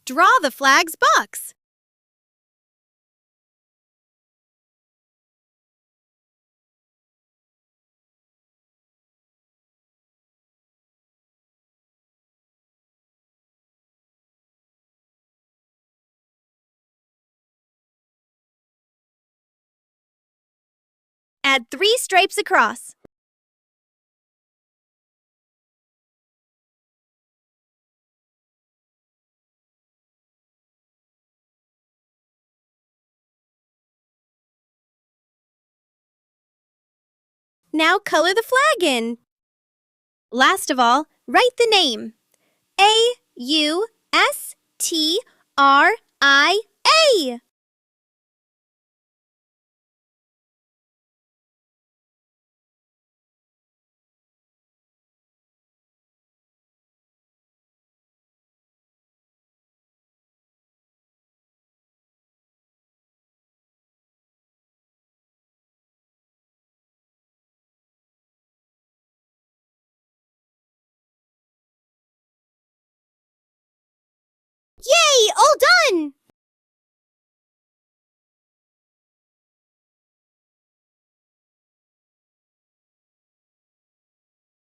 Draw the flag's box. Add 3 stripes across. Now color the flag in. Last of all, write the name. A-U-S-T-R-I-A. Yay! All done!